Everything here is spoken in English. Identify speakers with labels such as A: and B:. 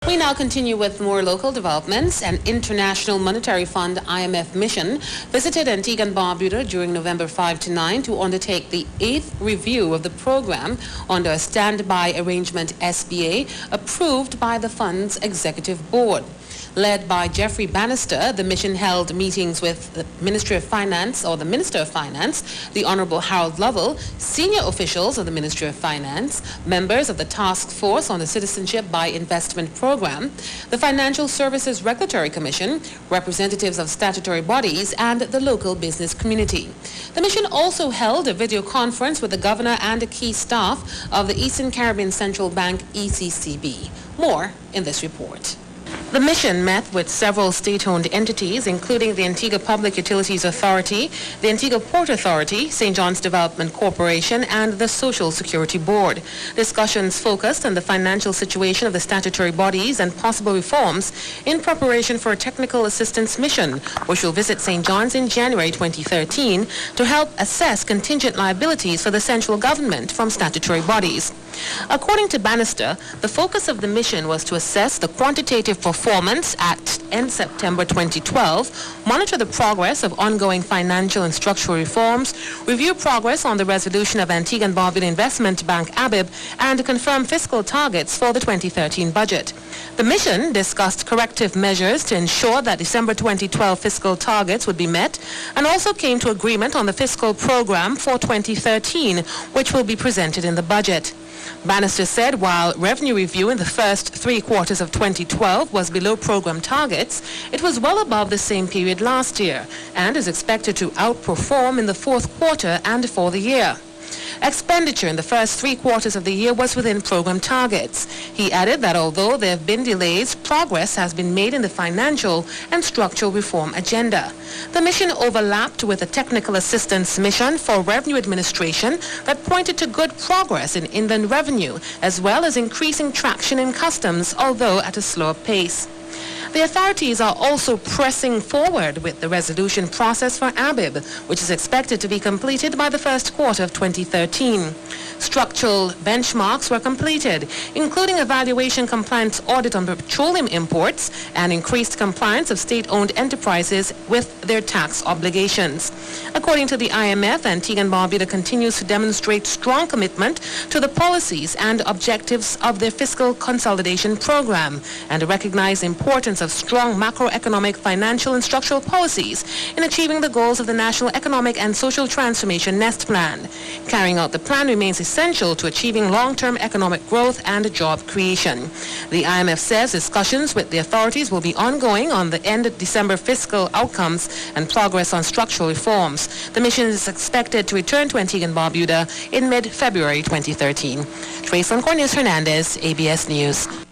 A: We now continue with more local developments. An International Monetary Fund IMF mission visited Antigua and Barbuda during November 5 to 9 to undertake the 8th review of the program under a standby arrangement SBA approved by the fund's executive board. Led by Jeffrey Bannister, the mission held meetings with the Ministry of Finance, or the Minister of Finance, the Honorable Harold Lovell, senior officials of the Ministry of Finance, members of the Task Force on the Citizenship by Investment Program, the Financial Services Regulatory Commission, representatives of statutory bodies, and the local business community. The mission also held a video conference with the governor and key staff of the Eastern Caribbean Central Bank, ECCB. More in this report. The mission met with several state-owned entities, including the Antigua Public Utilities Authority, the Antigua Port Authority, St. John's Development Corporation, and the Social Security Board. Discussions focused on the financial situation of the statutory bodies and possible reforms in preparation for a technical assistance mission, which will visit St. John's in January 2013 to help assess contingent liabilities for the central government from statutory bodies. According to Bannister, the focus of the mission was to assess the quantitative performance at end September 2012, monitor the progress of ongoing financial and structural reforms, review progress on the resolution of Antigua and Barbuda Investment Bank ABIB, and confirm fiscal targets for the 2013 budget. The mission discussed corrective measures to ensure that December 2012 fiscal targets would be met, and also came to agreement on the fiscal program for 2013, which will be presented in the budget. Bannister said while revenue review in the first 3 quarters of 2012 was below program targets, it was well above the same period last year and is expected to outperform in the 4th quarter and for the year. Expenditure in the first 3 quarters of the year was within program targets. He added that although there have been delays, progress has been made in the financial and structural reform agenda. The mission overlapped with a technical assistance mission for revenue administration that pointed to good progress in inland revenue, as well as increasing traction in customs, although at a slower pace. The authorities are also pressing forward with the resolution process for ABIB, which is expected to be completed by the 1st quarter of 2013. Structural benchmarks were completed, including evaluation compliance audit on petroleum imports and increased compliance of state-owned enterprises with their tax obligations. According to the IMF, Antigua and Barbuda continues to demonstrate strong commitment to the policies and objectives of their fiscal consolidation program and recognize the importance of strong macroeconomic, financial, and structural policies in achieving the goals of the National Economic and Social Transformation NEST Plan. Carrying out the plan remains essential to achieving long-term economic growth and job creation. The IMF says discussions with the authorities will be ongoing on the end of December fiscal outcomes and progress on structural reforms. The mission is expected to return to Antigua and Barbuda in mid-February 2013. Trace Cornelius Hernandez, ABS News.